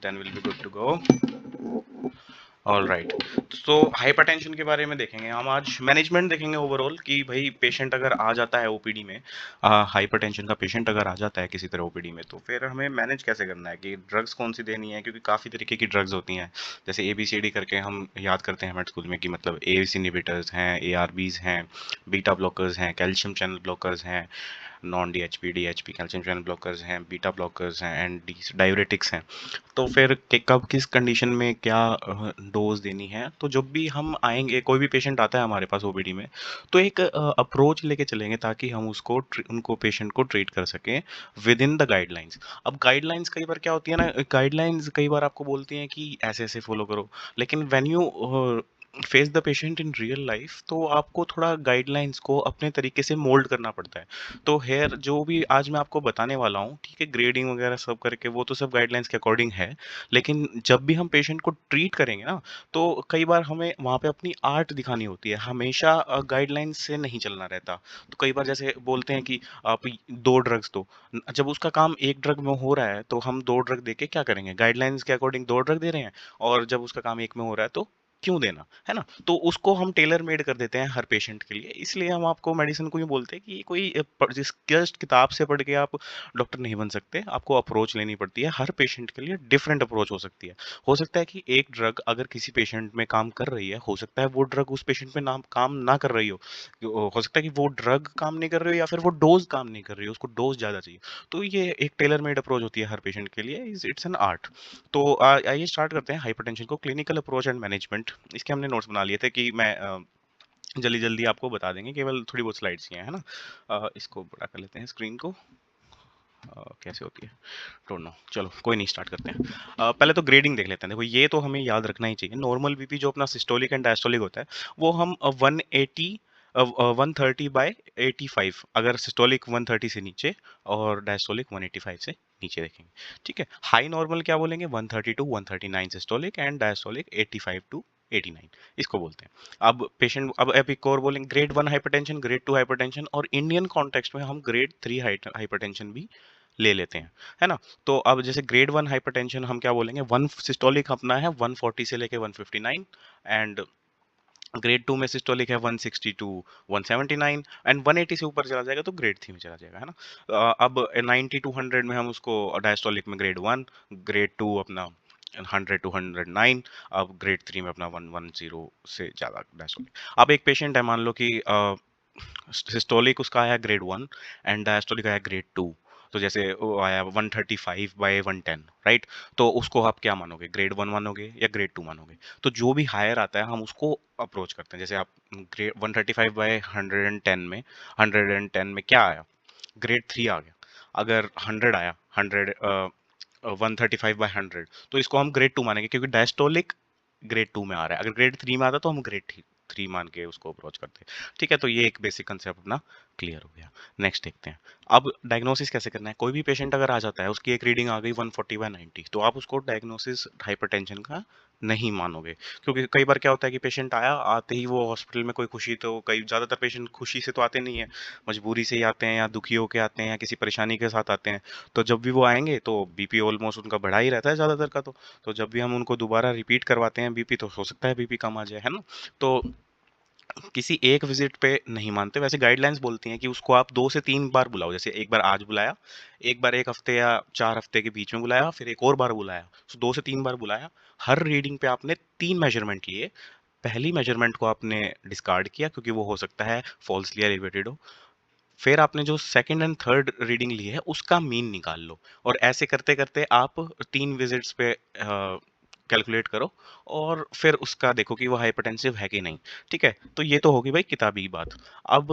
then we'll be good to go. All right. तो hypertension के बारे में देखेंगे हम आज, मैनेजमेंट देखेंगे ओवरऑल कि भाई पेशेंट अगर आ जाता है ओपीडी में, हाइपरटेंशन का पेशेंट अगर आ जाता है किसी तरह ओपीडी में, तो फिर हमें मैनेज कैसे करना है कि ड्रग्स कौन सी देनी है, क्योंकि काफ़ी तरीके की ड्रग्स होती हैं। जैसे ABCD करके हम याद करते हैं हमारे स्कूल में कि मतलब ACE इनहिबिटर्स हैं, ARBs हैं, बीटा ब्लॉकर्स हैं, कैल्शियम चैनल ब्लॉकर्स हैं, non DHP DHP calcium channel blockers हैं, बीटा ब्लॉकर्स हैं एंड डायूरेटिक्स हैं। तो फिर कब किस कंडीशन में क्या डोज देनी है, तो जब भी हम आएंगे, कोई भी पेशेंट आता है हमारे पास ओपीडी में, तो एक अप्रोच लेके चलेंगे ताकि हम उसको उनको पेशेंट को ट्रीट कर सकें विद इन द गाइडलाइंस। अब गाइडलाइंस कई बार क्या होती है ना, गाइडलाइंस कई बार आपको बोलती हैं कि ऐसे ऐसे फॉलो करो, लेकिन when you face the patient in real life, तो आपको थोड़ा गाइडलाइंस को अपने तरीके से मोल्ड करना पड़ता है। तो हेयर जो भी आज मैं आपको बताने वाला हूँ, ठीक है, ग्रेडिंग वगैरह सब करके वो तो सब गाइडलाइंस के अकॉर्डिंग है, लेकिन जब भी हम पेशेंट को ट्रीट करेंगे ना, तो कई बार हमें वहाँ पे अपनी आर्ट दिखानी होती है, हमेशा गाइडलाइंस से नहीं चलना रहता। तो कई बार जैसे बोलते हैं कि आप 2 ड्रग्स दो, जब उसका काम एक ड्रग में हो रहा है तो हम 2 ड्रग देके क्या करेंगे, गाइडलाइंस के अकॉर्डिंग 2 ड्रग दे रहे हैं, और जब उसका काम एक में हो रहा है तो क्यों देना, है ना? तो उसको हम टेलर मेड कर देते हैं हर पेशेंट के लिए, इसलिए हम आपको मेडिसिन को यूँ बोलते हैं कि ये कोई जिस जस्ट किताब से पढ़ के आप डॉक्टर नहीं बन सकते, आपको अप्रोच लेनी पड़ती है, हर पेशेंट के लिए डिफरेंट अप्रोच हो सकती है। हो सकता है कि एक ड्रग अगर किसी पेशेंट में काम कर रही है, हो सकता है वो ड्रग उस पेशेंट में नाम काम ना कर रही हो सकता है कि वो ड्रग काम नहीं कर रही हो या फिर वो डोज़ काम नहीं कर रही हो, उसको डोज़ ज़्यादा चाहिए। तो ये एक टेलर मेड अप्रोच होती है हर पेशेंट के लिए, इट्स एन आर्ट। तो आइए स्टार्ट करते हैं हाइपरटेंशन को, क्लिनिकल अप्रोच एंड मैनेजमेंट। इसके हमने नोट्स बना लिए थे कि मैं जल्दी जल्दी आपको बता देंगे, केवल थोड़ी बहुत स्लाइड्स ही हैं, है ना? इसको बड़ा कर लेते हैं स्क्रीन को। कैसे होती है डोंट नो, चलो कोई नहीं, स्टार्ट करते हैं। पहले तो ग्रेडिंग देख लेते हैं। देखो ये तो हमें याद रखना ही चाहिए, नॉर्मल बीपी जो अपना सिस्टोलिक एंड डायस्टोलिक होता है, वो हम 180 130/85, अगर सिस्टोलिक 130 से नीचे और डायस्टोलिक 185 से नीचे देखेंगे, ठीक है। हाई नॉर्मल क्या बोलेंगे, 130 to 139 systolic and diastolic 85 to 89, इसको बोलते हैं। अब पेशेंट, अब एक और बोलेंगे, ग्रेड 1 हाइपरटेंशन, ग्रेड 2 हाइपरटेंशन, और इंडियन कॉन्टेक्स्ट में हम ग्रेड 3 हाइपरटेंशन भी ले लेते हैं, है ना? तो अब जैसे ग्रेड 1 हाइपरटेंशन हम क्या बोलेंगे, 1 सिस्टोलिक अपना है 140 से लेके 159, एंड ग्रेड 2 में सिस्टोलिक है 160 टू 179, एंड 180 से ऊपर चला जाएगा तो ग्रेड 3 में चला जाएगा, है ना? अब 90 टू 100 में हम उसको डायस्टोलिक में ग्रेड 1, ग्रेड 2 अपना 100 टू 109, अब ग्रेड 3 में अपना 110 से ज़्यादा डायस्टोलिक। अब एक पेशेंट है, मान लो कि सिस्टोलिक उसका आया ग्रेड 1 एंड डायस्टोलिक आया ग्रेड 2, तो जैसे वो आया 135/110, राइट? तो उसको आप क्या मानोगे, ग्रेड 1 मानोगे या ग्रेड 2 मानोगे? तो जो भी हायर आता है हम उसको अप्रोच करते हैं। जैसे आप ग्रेड 135/110 में, 110 में क्या आया, ग्रेड 3 आ गया। अगर 100 आया, 135/100, तो इसको हम ग्रेड 2 मानेंगे, क्योंकि डायस्टोलिक ग्रेड 2 में आ रहा है। अगर ग्रेड 3 में आता तो हम ग्रेड 3 मान के उसको अप्रोच करते हैं, ठीक है? तो ये एक बेसिक कंसेप्ट अपना क्लियर हो गया। नेक्स्ट देखते हैं, अब डायग्नोसिस कैसे करना है। कोई भी पेशेंट अगर आ जाता है, उसकी एक रीडिंग आ गई 140/90, तो आप उसको डायग्नोसिस हाइपरटेंशन का नहीं मानोगे, क्योंकि कई बार क्या होता है कि पेशेंट आया, आते ही वो हॉस्पिटल में कोई खुशी, तो कई ज़्यादातर पेशेंट खुशी से तो आते नहीं है, मजबूरी से ही आते हैं, या दुखी होके आते हैं, या किसी परेशानी के साथ आते हैं। तो जब भी वो आएंगे तो बीपी ऑलमोस्ट उनका बढ़ा ही रहता है ज़्यादातर का। तो जब भी हम उनको दोबारा रिपीट करवाते हैं बीपी, तो हो सकता है बीपी कम आ जाए, है ना? तो किसी एक विजिट पे नहीं मानते। वैसे गाइडलाइंस बोलती हैं कि उसको आप 2 से 3 बार बुलाओ, जैसे एक बार आज बुलाया, एक बार 1 हफ्ते या 4 हफ्ते के बीच में बुलाया, फिर एक और बार बुलाया, तो 2 से 3 बार बुलाया। हर रीडिंग पे आपने 3 मेजरमेंट लिए। पहली मेजरमेंट को आपने डिस्कार्ड किया क्योंकि वो हो सकता है फॉल्सली एलिवेटेड हो। फिर आपने जो सेकंड एंड थर्ड रीडिंग ली है उसका मीन निकाल लो, और ऐसे करते करते आप 3 विजिट्स पे कैलकुलेट करो, और फिर उसका देखो कि वो हाइपरटेंसिव है कि नहीं, ठीक है? तो ये तो होगी भाई किताबी बात। अब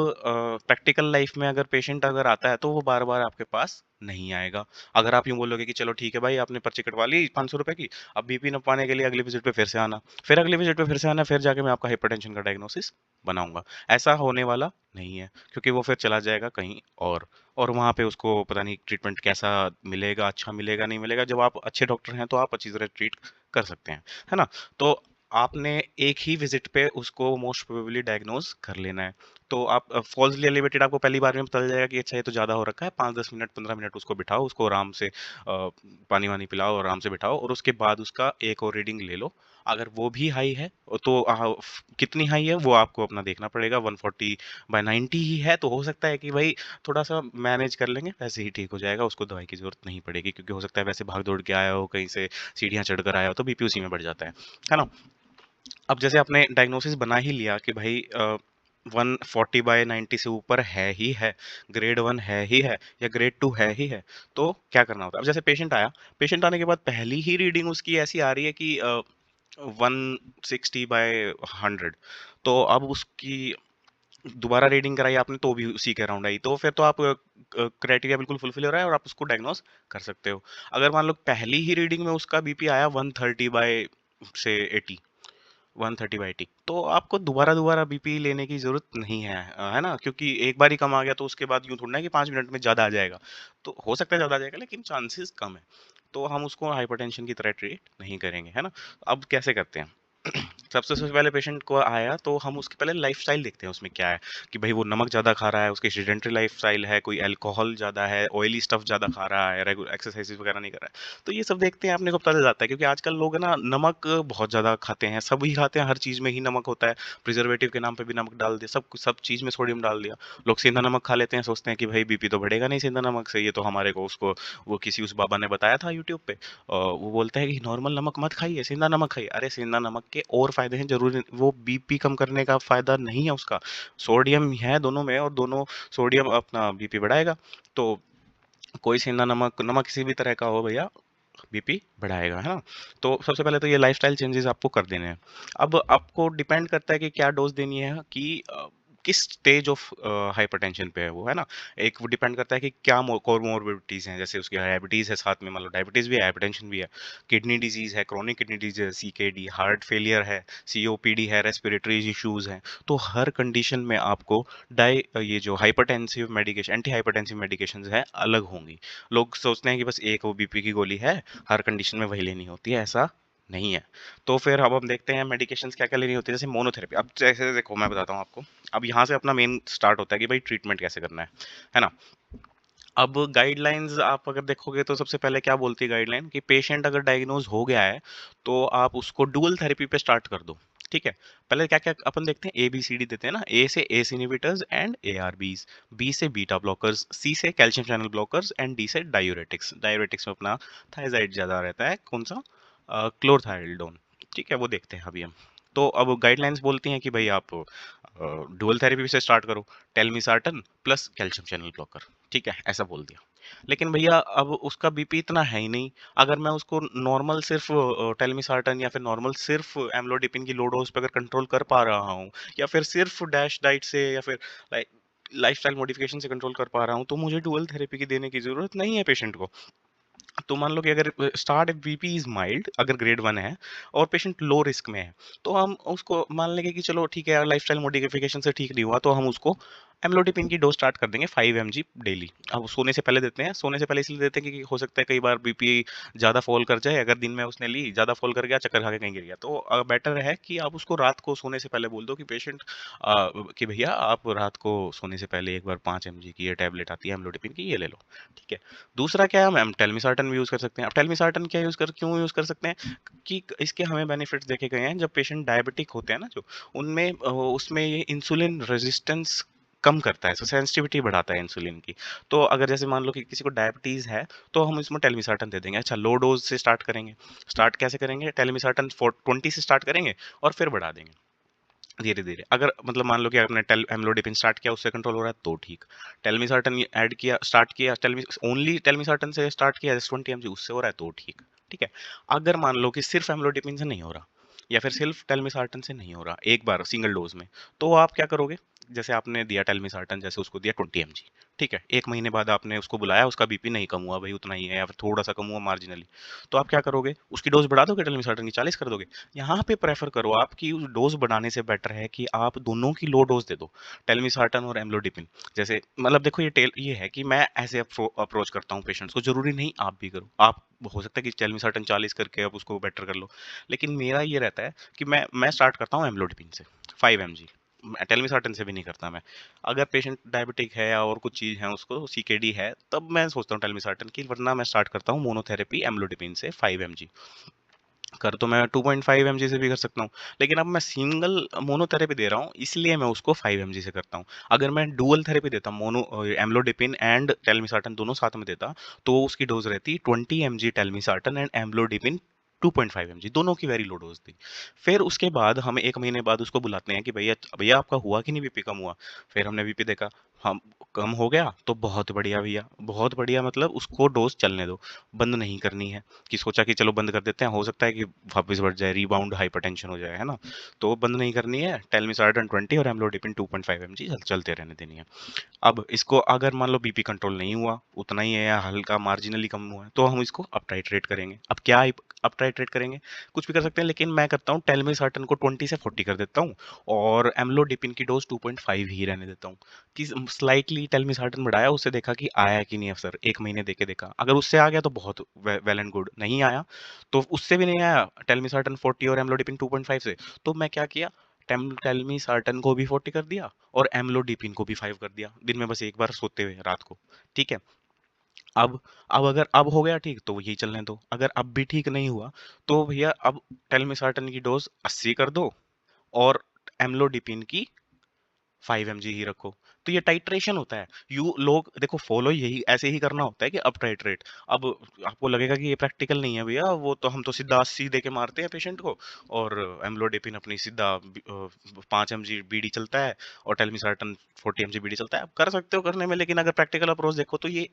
प्रैक्टिकल लाइफ में अगर पेशेंट अगर आता है तो वो बार बार आपके पास नहीं आएगा। अगर आप यूं बोलोगे कि चलो ठीक है भाई, आपने पर्ची कटवा ली 500 रुपए की, अब बीपी नपाने के लिए अगली विजिट पे फिर से आना, फिर अगली विजिट पे फिर से आना, फिर जाके मैं आपका हाइपरटेंशन का डायग्नोसिस बनाऊंगा। ऐसा होने वाला नहीं है, क्योंकि वो फिर चला जाएगा कहीं और वहाँ पे उसको पता नहीं ट्रीटमेंट कैसा मिलेगा, अच्छा मिलेगा नहीं मिलेगा। जब आप अच्छे डॉक्टर हैं तो आप अच्छी तरह ट्रीट कर सकते हैं, है ना? तो आपने एक ही विजिट पे उसको मोस्ट प्रोबेबली डायग्नोज कर लेना है। तो आप फॉल्सली एलिवेटेड आपको पहली बार में पता चल जाएगा कि अच्छा ये तो ज़्यादा हो रखा है, 5-10 मिनट 15 मिनट उसको बिठाओ, उसको आराम से पानी वानी पिलाओ, आराम से बिठाओ और उसके बाद उसका एक और रीडिंग ले लो। अगर वो भी हाई है तो कितनी हाई है वो आपको अपना देखना पड़ेगा। 140/90 ही है तो हो सकता है कि भाई थोड़ा सा मैनेज कर लेंगे, वैसे ही ठीक हो जाएगा, उसको दवाई की जरूरत नहीं पड़ेगी, क्योंकि हो सकता है वैसे भाग दौड़ के आया हो, कहीं से सीढ़ियाँ चढ़कर आया हो तो बीपी उसी में बढ़ जाता है ना। अब जैसे आपने डायग्नोसिस बना ही लिया कि भाई 140/90 से ऊपर है ही है, ग्रेड 1 है ही है या ग्रेड 2 है ही है, तो क्या करना होता है? अब जैसे पेशेंट आया, पेशेंट आने के बाद पहली ही रीडिंग उसकी ऐसी आ रही है कि 160/100, तो अब उसकी दोबारा रीडिंग कराई आपने तो भी उसी के अराउंड आई, तो फिर तो आप क्राइटेरिया बिल्कुल फुलफिल हो रहा है और आप उसको डायग्नोस कर सकते हो। अगर मान लो पहली ही रीडिंग में उसका बीपी आया 130/80, 130/80, तो आपको दोबारा दोबारा बीपी लेने की जरूरत नहीं है, है ना, क्योंकि एक बार ही कम आ गया तो उसके बाद यूं थोड़ा ना है कि 5 मिनट में ज्यादा आ जाएगा। तो हो सकता है ज्यादा आ जाएगा लेकिन चांसेस कम है, तो हम उसको हाइपरटेंशन की तरह ट्रीट नहीं करेंगे, है ना। अब कैसे करते हैं? सबसे पहले पेशेंट को आया तो हम उसके पहले लाइफस्टाइल देखते हैं उसमें क्या है, कि भाई वो नमक ज़्यादा खा रहा है, उसकी सेडेंटरी लाइफस्टाइल है, कोई अल्कोहल ज़्यादा है, ऑयली स्टफ ज़्यादा खा रहा है, रेगुलर एक्सरसाइज वगैरह नहीं कर रहा है। तो ये सब देखते हैं, अपने को पता चल जाता है, क्योंकि आजकल लोग है ना नमक बहुत ज़्यादा खाते हैं, सभी खाते हैं, हर चीज़ में ही नमक होता है, प्रिजर्वेटिव के नाम पे भी नमक डाल दिया, सब चीज़ में सोडियम डाल दिया। लोग सेंधा नमक खा लेते हैं, सोचते हैं कि भाई बीपी तो बढ़ेगा नहीं सेंधा नमक से, ये तो हमारे को उसको वो किसी उस बाबा ने बताया था यूट्यूब पे। वो बोलते हैं कि नॉर्मल नमक मत खाइए, सेंधा नमक खाइए। अरे सेंधा नमक के और फायदे हैं, जरूरी वो बीपी कम करने का फायदा नहीं है उसका। सोडियम है दोनों में और दोनों सोडियम अपना बीपी बढ़ाएगा। तो कोई सेंधा नमक नमक किसी भी तरह का हो भैया, बीपी बढ़ाएगा, है ना। तो सबसे पहले तो ये लाइफस्टाइल चेंजेस आपको कर देने हैं। अब आपको डिपेंड करता है कि क्या डोज देनी है, कि किस स्टेज ऑफ हाइपरटेंशन पे है वो, है ना। एक वो डिपेंड करता है कि क्या कोमोर्बिडिटीज हैं, जैसे उसकी डायबिटीज है, साथ में मान लो डायबिटीज भी है, हाइपरटेंशन भी है, किडनी डिजीज है, क्रोनिक किडनी डिजीज है, सीकेडी, हार्ट फेलियर है, सीओपीडी है, रेस्पिरेटरी इश्यूज हैं। तो हर कंडीशन में आपको ये जो hypertensive medication, anti hypertensive medication है, अलग होंगी। लोग सोचते हैं कि बस एक वो बीपी की गोली है, हर कंडीशन में वही लेनी होती है, ऐसा नहीं है। तो फिर अब हम देखते हैं मेडिकेशंस क्या क्या लेनी होती है, जैसे मोनोथेरेपी। अब जैसे देखो मैं बताता हूँ आपको, अब यहाँ से अपना मेन स्टार्ट होता है कि भाई ट्रीटमेंट कैसे करना है ना। अब गाइडलाइंस आप अगर देखोगे तो सबसे पहले क्या बोलती है गाइडलाइन, कि पेशेंट अगर डायग्नोज हो गया है तो आप उसको डुअल थेरेपी पे स्टार्ट कर दो। ठीक है, पहले क्या क्या अपन देखते हैं, ABCD देते हैं ना, ए से ACE inhibitors and ARBs, B से बीटा ब्लॉकर्स, सी से calcium channel blockers and D से डायूरेटिक्स। डायूरेटिक्स में अपना थायजाइड ज्यादा रहता है, कौन सा, क्लोरथाइल्डोन। ठीक है, वो देखते हैं अभी हम। तो अब गाइडलाइंस बोलती हैं कि भाई आप डुअल थेरेपी से स्टार्ट करो, telmisartan plus calcium channel blocker. ठीक है, ऐसा बोल दिया। लेकिन भैया अब उसका बीपी इतना है ही नहीं, अगर मैं उसको नॉर्मल सिर्फ टेलमिसार्टन या फिर नॉर्मल सिर्फ एम्लोडिपिन की लो डोज पे अगर कंट्रोल कर पा रहा हूँ, या फिर सिर्फ डैश डाइट से या फिर लाइफस्टाइल मॉडिफिकेशन से कंट्रोल कर पा रहा हूँ, तो मुझे डुअल थेरेपी की देने की जरूरत नहीं है पेशेंट को। तो मान लो कि अगर स्टार्ट बीपी इज माइल्ड, अगर ग्रेड 1 है और पेशेंट लो रिस्क में है, तो हम उसको मान लेंगे कि चलो ठीक है, लाइफस्टाइल मॉडिफिकेशन से ठीक नहीं हुआ तो हम उसको एम्लोडिपिन की डोज स्टार्ट कर देंगे 5 mg डेली। अब सोने से पहले देते हैं, सोने से पहले इसलिए देते हैं क्योंकि हो सकता है कई बार बीपी ज़्यादा फॉल कर जाए, अगर दिन में उसने ली ज़्यादा फॉल कर गया, चक्कर खा के कहीं गिर गया, तो बेटर है कि आप उसको रात को सोने से पहले बोल दो कि पेशेंट कि भैया आप रात को सोने से पहले एक बार 5 mg की ये टैबलेट आती है एम्लोडिपिन की, ये ले लो। ठीक है। दूसरा क्या है, हम टेलमिसार्टन भी यूज़ कर सकते हैं। अब टेलमिसार्टन क्या क्यों यूज़ कर सकते हैं, कि इसके हमें बेनिफिट्स देखे गए हैं, जब पेशेंट डायबिटिक होते हैं ना, जो उनमें उसमें ये इंसुलिन रेजिस्टेंस कम करता है, सेंसिटिविटी बढ़ाता है इंसुलिन की। तो अगर जैसे मान लो कि किसी को डायबिटीज है, तो हम इसमें टेलमिसार्टन दे देंगे। अच्छा, लो डोज से स्टार्ट करेंगे, स्टार्ट कैसे करेंगे, टेलमिसार्टन 20 से स्टार्ट करेंगे और फिर बढ़ा देंगे धीरे धीरे। अगर मतलब मान लो कि आपने टेल एम्लोडिपिन स्टार्ट किया, उससे कंट्रोल हो रहा है तो ठीक। टेलमिसार्टन ऐड किया, स्टार्ट किया, ओनली टेलमिसार्टन से स्टार्ट किया 20 mg, उससे हो रहा है तो ठीक। ठीक है। अगर मान लो कि सिर्फ एम्लोडिपिन से नहीं हो रहा, या फिर सिर्फ टेलमिसार्टन से नहीं हो रहा एक बार सिंगल डोज में, तो आप क्या करोगे, जैसे आपने दिया टेलमिसार्टन, जैसे उसको दिया 20 mg। ठीक है, 1 महीने बाद आपने उसको बुलाया, उसका बीपी नहीं कम हुआ भाई, उतना ही है या फिर थोड़ा सा कम हुआ मार्जिनली, तो आप क्या करोगे, उसकी डोज बढ़ा दोगे, टेलमिसार्टन की 40 कर दोगे। यहाँ पे प्रेफर करो आप कि उस डोज बढ़ाने से बेटर है कि आप दोनों की लो डोज दे दो, टेलमिसार्टन और एम्लोडिपिन। जैसे मतलब देखो, ये है कि मैं ऐसे अप्रोच करता हूँ पेशेंट्स को, जरूरी नहीं आप भी करो, आप हो सकता है कि टेलमिसार्टन 40 करके आप उसको बेटर कर लो, लेकिन मेरा ये रहता है कि मैं स्टार्ट करता हूँ एम्लोडिपिन से 5 mg। टेलमिसार्टन से भी नहीं करता मैं। अगर पेशेंट डायबिटिक है या और कुछ चीज़ है, उसको सीकेडी है, तब मैं सोचता हूँ टेलमिसार्टन की, वरना मैं स्टार्ट करता हूँ मोनोथेरेपी एम्लोडिपिन से 5 mg। कर तो मैं 2.5 mg से भी कर सकता हूँ, लेकिन अब मैं सिंगल मोनोथेरेपी दे रहा हूँ, इसलिए मैं उसको 5 mg से करता हूँ। अगर मैं डुअल थेरेपी देता, मोनो एम्लोडिपिन एंड टेलमिसार्टन दोनों साथ में देता, तो उसकी डोज रहती 20 mg telmisartan and amlodipine 2.5 mg, दोनों की वेरी लो डोज थी। फिर उसके बाद हम 1 महीने बाद उसको बुलाते हैं कि भैया भैया आपका हुआ कि नहीं बीपी कम हुआ। फिर हमने बीपी देखा, हम कम हो गया तो बहुत बढ़िया भैया, बहुत बढ़िया, मतलब उसको डोज चलने दो, बंद नहीं करनी है। कि सोचा कि चलो बंद कर देते हैं, हो सकता है कि वापस बढ़ जाए, रिबाउंड हाइपरटेंशन हो जाए, है ना। तो बंद नहीं करनी है, टेलमिसार्टन 20 और एम्लोडिपिन 2.5 mg चलते रहने देनी है। अब इसको अगर मान लो बीपी कंट्रोल नहीं हुआ, उतना ही है या हल्का मार्जिनली कम हुआ है, तो हम इसको अप टाइट्रेट करेंगे। अब क्या अप टाइट्रेट करेंगे, कुछ भी कर सकते हैं, लेकिन मैं करता हूँ टेलमिसार्टन को 20 से 40 कर देता हूँ और एम्लोडिपिन की डोज 2.5 ही रहने देता हूँ। कि स्लाइटली टेलमिसार्टन बढ़ाया, उससे देखा कि आया कि नहीं असर, 1 महीने देके देखा, अगर उससे आ गया तो बहुत वेल एंड गुड, नहीं आया तो उससे भी नहीं आया टेलमिसार्टन 40 और एम्लोडिपिन 2.5 से, तो मैं क्या किया, टेलमिसार्टन को भी 40 कर दिया और एम्लोडिपिन को भी 5 कर दिया, दिन में बस एक बार सोते हुए रात को। ठीक है। अब अगर अब हो गया ठीक, तो यही चलने दो। अगर अब भी ठीक नहीं हुआ, तो भैया अब टेलमिसार्टन की डोज 80 कर दो और एम्लोडिपिन की 5 mg ही रखो। तो ये टाइट्रेशन होता है। यू लोग देखो, फॉलो यही ऐसे ही करना होता है कि अप टाइट्रेट। अब आपको लगेगा कि ये प्रैक्टिकल नहीं है भैया, वो तो हम तो सीधा 80 दे के मारते हैं पेशेंट को, और एम्लोडिपिन अपनी सीधा 5 mg बीडी चलता है और टेलमिसार्टन 40 mg बीडी चलता है। आप कर सकते हो करने में, लेकिन अगर प्रैक्टिकल अप्रोच देखो तो ये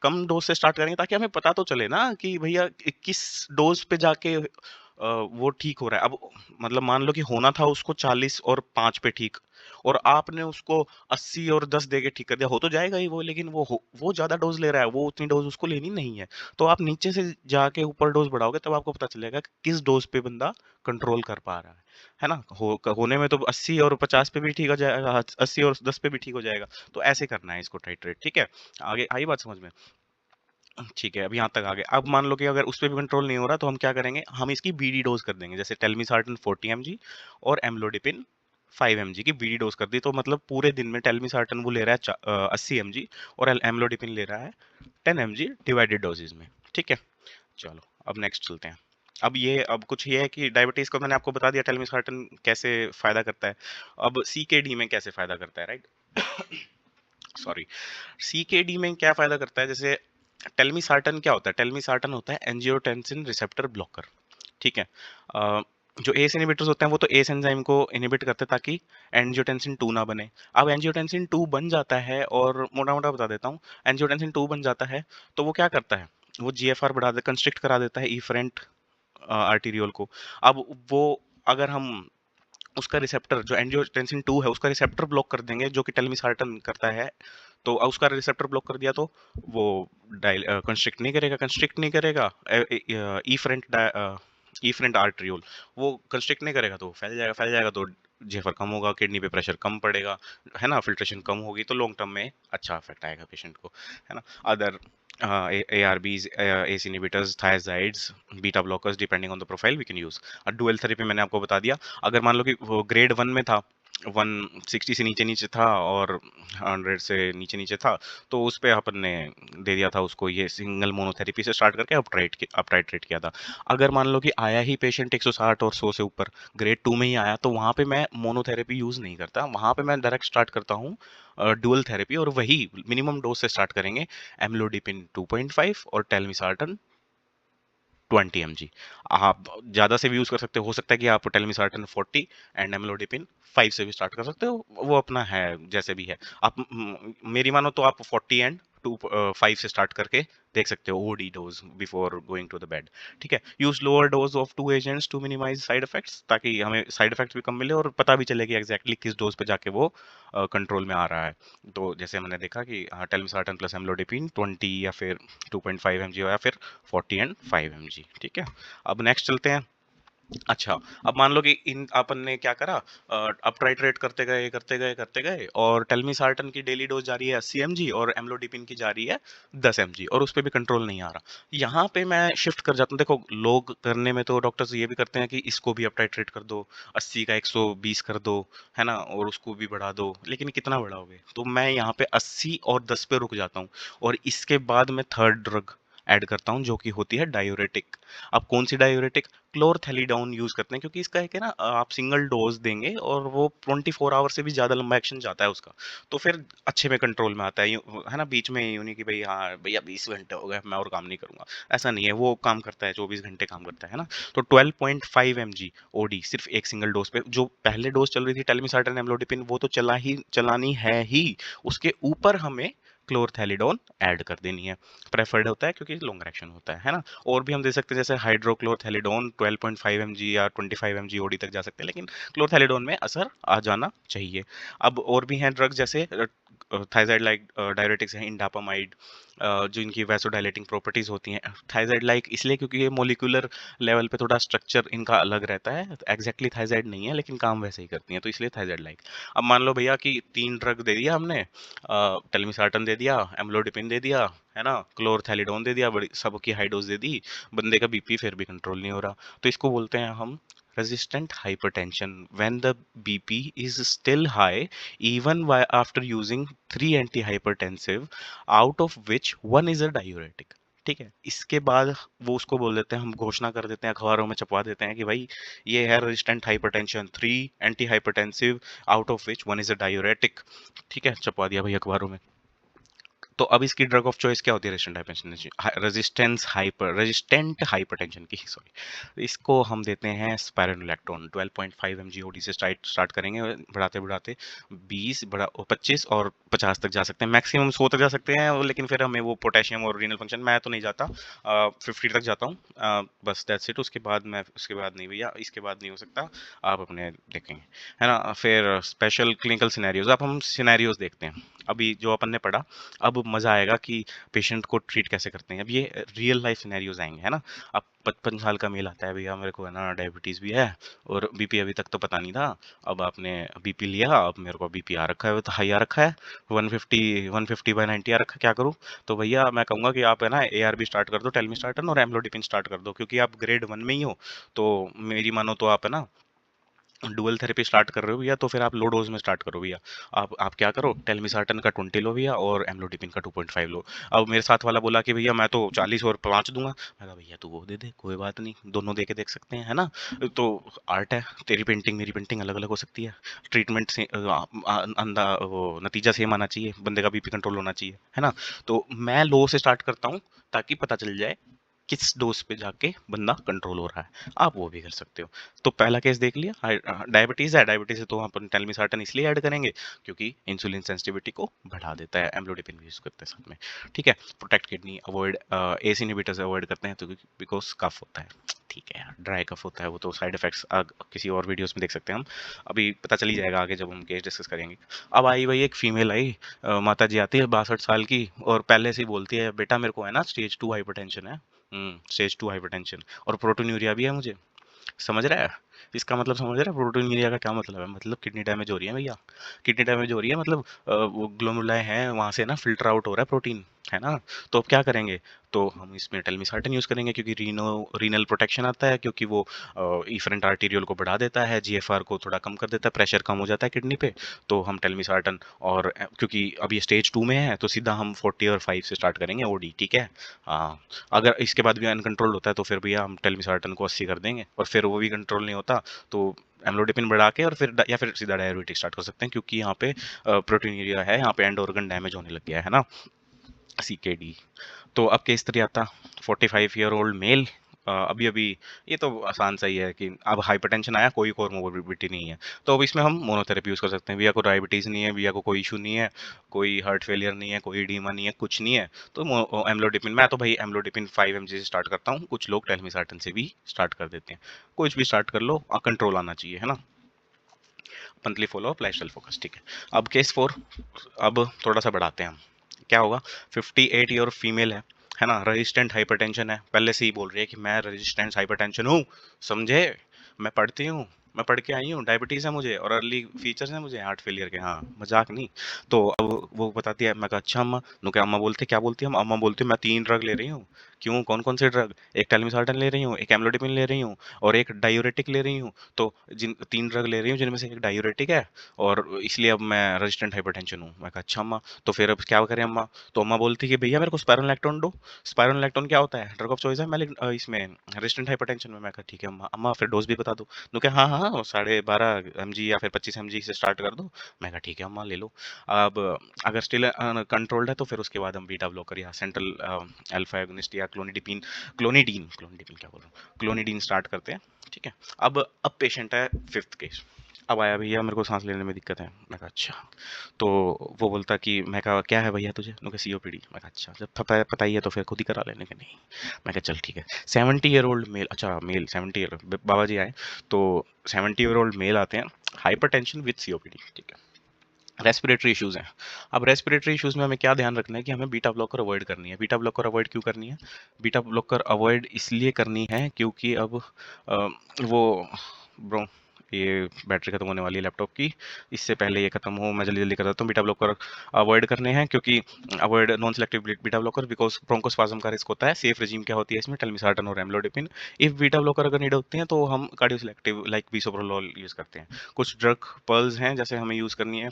कम डोज से स्टार्ट करेंगे, ताकि हमें पता तो चले ना कि भैया किस डोज पे जाके वो ठीक हो रहा है। अब मतलब मान लो कि होना था उसको 40 और 5 पे ठीक, और आपने उसको 80 और 10 देके ठीक कर दिया, हो तो जाएगा ही वो, लेकिन वो ज्यादा डोज ले रहा है, वो उतनी डोज उसको लेनी नहीं है। तो आप नीचे से जाके ऊपर डोज बढ़ाओगे, तब आपको पता चलेगा कि किस डोज पे बंदा कंट्रोल कर पा रहा है ना। होने में तो 80 और 50 पे भी ठीक हो जाएगा, 80 और 10 पे भी ठीक हो जाएगा। तो ऐसे करना है इसको टाइट्रेट, ठीक है। आगे आई बात समझ में? ठीक है, अब यहाँ तक आ गए। अब मान लो कि अगर उस पे भी कंट्रोल नहीं हो रहा, तो हम क्या करेंगे, हम इसकी बीडी डोज कर देंगे। जैसे टेलमिसार्टन 40 mg और एम्लोडिपिन 5 mg की बीडी डोज कर दी, तो मतलब पूरे दिन में टेलमिसार्टन वो ले रहा है 80 mg और एम्लोडिपिन ले रहा है 10 mg डिवाइडेड डोजेज में। ठीक है, चलो अब नेक्स्ट चलते हैं। अब कुछ ये है कि डायबिटीज को मैंने आपको बता दिया टेलमिसार्टन कैसे फायदा करता है। अब सीकेडी में कैसे फायदा करता है, राइट? सॉरी। सीकेडी में क्या फायदा करता है, जैसे टेलमिसार्टन क्या होता है, टेलमिसार्टन होता है एंजियोटेंसिन रिसेप्टर ब्लॉकर। ठीक है। जो एस इनहिबिटर्स होते हैं वो तो एस एंजाइम को इनहिबिट करते हैं ताकि एंजियोटेंसिन 2 ना बने। अब एंजियोटेंसिन 2 बन जाता है, और मोटा मोटा बता देता हूँ, एंजियोटेंसिन 2 बन जाता है तो वो क्या करता है, वो जीएफआर बढ़ा दे, कंस्ट्रिक्ट करा देता है इफरेंट आर्टीरियोल को। अब वो अगर हम उसका रिसेप्टर जो एंजियोटेंसिन 2 है उसका रिसेप्टर ब्लॉक कर देंगे, जो कि टेलमिसार्टन करता है, तो उसका रिसेप्टर ब्लॉक कर दिया तो वो कंस्ट्रिक्ट नहीं करेगा ईफरेंट आर्ट्रियोल, वो कंस्ट्रिक्ट नहीं करेगा तो फैल जाएगा तो जेफर कम होगा, किडनी पे प्रेशर कम पड़ेगा, है ना, फिल्ट्रेशन कम होगी, तो लॉन्ग टर्म में अच्छा इफेक्ट आएगा पेशेंट को, है ना। Other ARBs, ACE inhibitors, thiazides, beta blockers, depending on the profile we can use। Dual therapy मैंने आपको बता दिया। अगर मान लो कि वो ग्रेड 1 में था, 160 से नीचे नीचे था और 100 से नीचे नीचे था, तो उस पे अपन ने दे दिया था उसको, ये सिंगल मोनोथेरेपी से स्टार्ट करके अप टाइट्रेट किया था। अगर मान लो कि आया ही पेशेंट 160 और 100 से ऊपर, ग्रेड 2 में ही आया, तो वहाँ पे मैं मोनोथेरेपी यूज़ नहीं करता, वहाँ पे मैं डायरेक्ट स्टार्ट करता हूँ डुअल थेरेपी, और वही मिनिमम डोज से स्टार्ट करेंगे, एम्लोडिपिन 2.5 और टेलमिसार्टन 20 mg। आप ज़्यादा से भी यूज़ कर सकते हो सकता है कि आप टेलमिसार्टन 40 एंड एम्लोडिपिन 5 से भी स्टार्ट कर सकते हो, वो अपना है जैसे भी है। आप मेरी मानो तो आप 40 एंड 5 से स्टार्ट करके देख सकते हो OD dose before going to the bed. ठीक है, use lower dose of two agents to minimise side effects, ताकि हमें साइड इफेक्ट्स भी कम मिले और पता भी चले कि एग्जैक्टली किस डोज पे जाके वो कंट्रोल में आ रहा है। तो जैसे हमने देखा कि टेलमिसार्टन प्लस एम्लोडिपिन 20 या फिर 2.5 mg या फिर 40 एंड 5 mg। ठीक है, अब नेक्स्ट चलते हैं। अच्छा, अब मान लो कि इन अपन ने क्या करा, अप टाइट्रेट करते गए, करते गए, करते गए, और टेल्मिसार्टन की डेली डोज़ जा रही है 80 एमजी और एम्लोडिपिन की जा रही है 10 एमजी, और उस पे भी कंट्रोल नहीं आ रहा। यहाँ पे मैं शिफ्ट कर जाता हूँ। देखो, लोग करने में तो डॉक्टर्स ये भी करते हैं कि इसको भी अप टाइट्रेट कर दो, 80 का 120 कर दो, है ना? और उसको भी बढ़ा दो, लेकिन कितना बढ़ाओगे? तो मैं यहाँ पे 80 और 10 पे रुक जाता हूँ, और इसके बाद मैं थर्ड ड्रग ऐड करता हूँ, जो कि होती है डायूरेटिक। अब कौन सी डायूरेटिक? क्लोरथेलिडोन यूज करते हैं, क्योंकि इसका एक है ना, आप सिंगल डोज देंगे और वो 24 आवर से भी ज्यादा लंबा एक्शन जाता है उसका, तो फिर अच्छे में कंट्रोल में आता है, है ना? बीच में यूं नहीं कि भाई हाँ भैया 20 घंटे हो गए मैं और काम नहीं करूंगा, ऐसा नहीं है। वो काम करता है, 24 घंटे काम करता है ना? तो 12.5 mg ओडी सिर्फ एक सिंगल डोज पे, जो पहले डोज चल रही थी टेल्मिसार्टन एम्लोडिपिन, वो तो चलानी है ही, उसके ऊपर हमें क्लोरथेलिडोन ऐड कर देनी है। प्रेफर्ड होता है क्योंकि लॉन्गर एक्शन होता है ना? और भी हम दे सकते हैं, जैसे हाइड्रोक्लोरथेलिडोन 12.5 mg या 25 mg ओडी तक जा सकते हैं, लेकिन क्लोरथेलिडोन में असर आ जाना चाहिए। अब और भी हैं ड्रग, जैसे थाइजाइड लाइक डायरेटिक्स हैं, इंडापामाइड, जो इनकी वैसोडाइलेटिंग प्रॉपर्टीज होती हैं। थाइजाइड लाइक इसलिए क्योंकि ये मोलिकुलर लेवल पे थोड़ा स्ट्रक्चर इनका अलग रहता है, एग्जैक्टली थाइजाइड नहीं है लेकिन काम वैसे ही करती हैं, तो इसलिए थाइजाइड लाइक। अब मान लो भैया कि 3 ड्रग दे दिया हमने, टेल्मिसार्टन दे दिया, एम्लोडिपिन दे दिया, है ना, क्लोरथैलिडोन दे दिया, बड़ी सबकी हाई डोज दे दी, बंदे का बीपी फिर भी कंट्रोल नहीं हो रहा, तो इसको बोलते हैं हम resistant hypertension, when the BP is still high even after using 3 antihypertensive, out of which one is a diuretic। ठीक है, इसके बाद वो उसको बोल देते हैं, हम घोषणा कर देते हैं, अखबारों में छपवा देते हैं कि भाई ये है resistant hypertension, 3 anti hypertensive, out of which one is a diuretic. ठीक है, छपवा दिया भाई अखबारों में। तो अब इसकी ड्रग ऑफ चॉइस क्या होती है रेजिस्टेंट हाइपरटेंशन की, सॉरी। इसको हम देते हैं स्पाइरोनोलैक्टोन, 12.5 mg ओडी से स्टार्ट करेंगे, बढ़ाते बढ़ाते 20, 25 और 50 तक जा सकते हैं, मैक्सिमम 100 तक जा सकते हैं, लेकिन फिर हमें वो पोटेशियम और रीनल फंक्शन, मैं तो नहीं जाता, 50 तक जाता हूँ, बस दैट्स इट। उसके बाद नहीं भैया, इसके बाद नहीं हो सकता, आप अपने देखेंगे, है ना? फिर स्पेशल क्लिनिकल सिनेरियोज, अब हम सिनेरियोज देखते हैं। अभी जो अपन ने पढ़ा, अब मजा आएगा कि पेशेंट को ट्रीट कैसे करते हैं। अब ये रियल लाइफ सिनेरियोज आएंगे, है ना? अब 55 साल का मेल आता है, भैया मेरे को है ना डायबिटीज भी है और बीपी अभी तक तो पता नहीं था, अब आपने बीपी लिया, अब मेरे को बीपी आ रखा है, तो हाई आ रखा है, 150/90 आ रखा है, क्या करूँ? तो भैया मैं कहूँगा कि आप है ना ARB स्टार्ट कर दो, टेल्मिस्टार्टन और एम्लोडिपिन स्टार्ट कर दो, क्योंकि आप ग्रेड 1 में ही हो, तो मेरी मानो तो आप है ना डुअल थेरेपी स्टार्ट कर रहे हो भैया, तो फिर आप लो डोज में स्टार्ट करो भैया। आप क्या करो, टेल्मिसार्टन का 20 लो भैया और एम्लोडिपिन का 2.5 लो। अब मेरे साथ वाला बोला कि भैया मैं तो 40 और 5 दूंगा, मैं कहा भैया तू वो दे दे, कोई बात नहीं, दोनों दे के देख सकते हैं, है ना? तो आर्ट है, तेरी पेंटिंग मेरी पेंटिंग अलग अलग हो सकती है, ट्रीटमेंट से अंदा वो नतीजा सेम आना चाहिए, बंदे का बीपी कंट्रोल होना चाहिए, है ना? तो मैं लो से स्टार्ट करता हूँ, ताकि पता चल जाए किस डोज पे जाके बंदा कंट्रोल हो रहा है, आप वो भी कर सकते हो। तो पहला केस देख लिया, डायबिटीज है, डायबिटीज है तो अपन टेल्मिसार्टन इसलिए ऐड करेंगे क्योंकि इंसुलिन सेंसिटिविटी को बढ़ा देता है, एम्लोडिपिन भी यूज करते हैं साथ में। ठीक है, protect kidney, avoid S inhibitors avoid करते हैं, तो बिकॉज कफ होता है। ठीक है यार, ड्राई कफ होता है, वो तो साइड इफेक्ट्स किसी और वीडियोस में देख सकते हैं हम, अभी पता चल ही जाएगा आगे जब हम केस डिस्कस करेंगे। अब आई भाई एक फीमेल आई, माता जी आती है 62 साल की, और पहले से ही बोलती है बेटा मेरे को है ना स्टेज 2 हाइपरटेंशन है, स्टेज 2 हाइपरटेंशन, और प्रोटोन्यूरिया भी है मुझे। समझ रहा है? इसका मतलब समझ रहा है प्रोटोन्यूरिया का क्या मतलब है? मतलब किडनी डैमेज हो रही है भैया, किडनी डैमेज हो रही है, मतलब वो ग्लोमेरुलाई हैं वहां से ना फिल्टर आउट हो रहा है प्रोटीन, है ना? तो अब क्या करेंगे? तो हम इसमें टेल्मिसार्टन यूज करेंगे, क्योंकि रीनल प्रोटेक्शन आता है, क्योंकि वो इफरेंट आर्टीरियल को बढ़ा देता है, GFR को थोड़ा कम कर देता है, प्रेशर कम हो जाता है किडनी पे, तो हम टेल्मिसार्टन, और क्योंकि अब ये स्टेज 2 में है तो सीधा हम 40 और 5 से स्टार्ट करेंगे ओडी। ठीक है, हाँ। अगर इसके बाद भी अनकंट्रोल होता है तो फिर भैया हम टेल्मिसार्टन को 80 कर देंगे, और फिर वो भी कंट्रोल नहीं होता तो एम्लोडिपिन बढ़ा के, और फिर या फिर सीधा डायबिटिक स्टार्ट कर सकते हैं, क्योंकि यहाँ पे प्रोटीनिया है, यहाँ पे एंड ऑर्गन डैमेज होने लग गया है ना, CKD। तो अब केस 3 आता, 45 ईयर ओल्ड मेल, अभी अभी, ये तो आसान सा ही है कि अब हाइपरटेंशन आया, कोई कोमोर्बिडिटी नहीं है, तो अब इसमें हम मोनोथेरेपी यूज कर सकते हैं, भैया को डायबिटीज नहीं है, भैया को कोई इशू नहीं है, कोई हार्ट फेलियर नहीं है, कोई एडीमा नहीं है, कुछ नहीं है, तो एम्लोडिपिन, मैं तो भाई एम्लोडिपिन 5 mg से स्टार्ट करता हूँ, कुछ लोग टेल्मिसार्टन से भी स्टार्ट कर देते हैं, कुछ भी स्टार्ट कर लो, कंट्रोल आना चाहिए, है ना? Monthly follow up, lifestyle focus. ठीक है, अब केस 4, अब थोड़ा सा बढ़ाते हैं हम, क्या होगा? 58 ईयर फीमेल है ना, रेजिस्टेंट हाइपरटेंशन है, पहले से ही बोल रही है कि मैं रेजिस्टेंट हाइपरटेंशन हूँ, समझे? मैं पढ़ती हूँ, मैं पढ़ के आई हूँ, डायबिटीज़ है मुझे और अर्ली फीचर्स हैं मुझे हार्ट फेलियर के। हाँ, मज़ाक नहीं। तो अब वो बताती है, मैं कहा अच्छा अम्मा। नु क्या अम्मा बोलते क्या बोलती है? अम्मा बोलती है मैं 3 ड्रग ले रही हूँ। क्यों? कौन-कौन से ड्रग? एक टेलमिसार्टन ले रही हूँ, एक एम्लोडिपिन ले रही हूँ और एक डायूरेटिक ले रही हूँ। तो जिन 3 ड्रग ले रही हूँ जिनमें से एक डायूरेटिक है और इसलिए अब मैं रेजिस्टेंट हाइपरटेंशन हूँ। मैं कहा अच्छा अम्मा, तो फिर अब क्या करें अम्मा? तो अम्मा बोलती है कि भैया मेरे को स्पाइरोलेक्टोन दो। स्पाइरोलेक्टोन क्या होता है? ड्रग ऑफ चॉइस है इसमें रेजिस्टेंट हाइपरटेंशन में। मैं कहा ठीक है अम्मा। अम्मा फिर डोज़ भी बता दो। नु क्या हाँ, हाँ, 12.5 एमजी या फिर 25 एमजी से स्टार्ट कर दो। मैं कहा ठीक है अम्मा ले लो। अब अगर स्टिल कंट्रोल्ड है तो फिर उसके बाद हम बीटा ब्लॉकर या सेंट्रल अल्फा एगोनिस्ट या क्लोनिडीन क्या बोल रहा हूँ, क्लोनिडीन स्टार्ट करते हैं। ठीक है। अब पेशेंट है 5th केस। अब आया भैया मेरे को सांस लेने में दिक्कत है। मैं कहा अच्छा। तो वो बोलता कि मैं कहा क्या है भैया तुझे? उन्होंने कहा सीओपीडी। मैं कहा अच्छा जब पता ही है तो फिर खुद ही करा लेने के। नहीं। मैं कहा चल ठीक है। 70 ईयर ओल्ड मेल, अच्छा मेल 70 ईयर बाबा जी आए। तो 70 ईयर ओल्ड मेल आते हैं, हाइपरटेंशन विद सीओपीडी। ठीक है। रेस्पिरेटरी इश्यूज हैं। अब रेस्पिरेटरी इश्यूज में हमें क्या ध्यान रखना है कि हमें बीटा ब्लॉकर अवॉइड करनी है। बीटा ब्लॉकर अवॉइड क्यों करनी है? बीटा ब्लॉकर अवॉइड इसलिए करनी है क्योंकि अब वो ब्रो ये बैटरी खत्म होने वाली है लैपटॉप की। इससे पहले ये खत्म हो मैं जल्दी जल्दी कर देता हूँ। बीटा ब्लॉकर अवॉइड करने हैं क्योंकि avoid non selective beta blocker because bronchospasm का रिस्क होता है। सेफ रेजिम क्या होती है इसमें? टेलमिसार्टन और एम्लोडिपिन। इफ बीटा ब्लॉकर अगर नीड होती है तो हम cardio selective like bisoprolol use करते हैं। कुछ ड्रग पर्ल्स हैं जैसे हमें यूज करनी है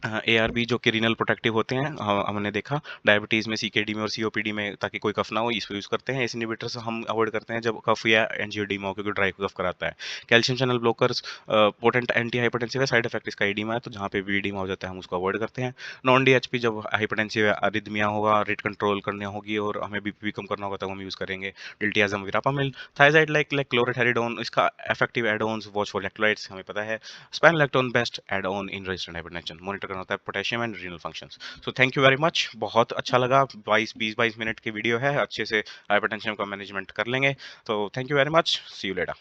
एआरबी जो कि रीनल प्रोटेक्टिव होते हैं। हमने देखा डायबिटीज़ में, सीकेडी में और सीओपीडी में ताकि कोई कफ ना हो इसको यूज़ करते हैं। एस इनहिबिटर्स हम अवॉइड करते हैं जब कफ या एंजियोडीमा हो क्योंकि ड्राई कफ कराता है। Calcium channel blockers potent anti hypertensive है, साइड इफेक्ट इसका एडीमा है तो जहाँ पे भी एडीमा हो जाता है हम उसको अवॉइड करते हैं। नॉन डीएचपी जब हाइपरटेंसिव अरिदमिया होगा, रेट कंट्रोल करनी होगी और हमें बीपी कम करना होगा तब हम यूज़ करेंगे डिल्टियाजम विरापामिल। थायजाइड लाइक क्लोरोथेरिडोन इसका effective add ons watch for electrolytes हमें पता है। Spironolactone best add on in resistant hypertension. Monitor करना होता है potassium and renal functions. So thank you very much. बहुत अच्छा लगा। 20-22 मिनट की वीडियो है, अच्छे से हाइपरटेंशन का मैनेजमेंट कर लेंगे। तो thank you very much. See you letter.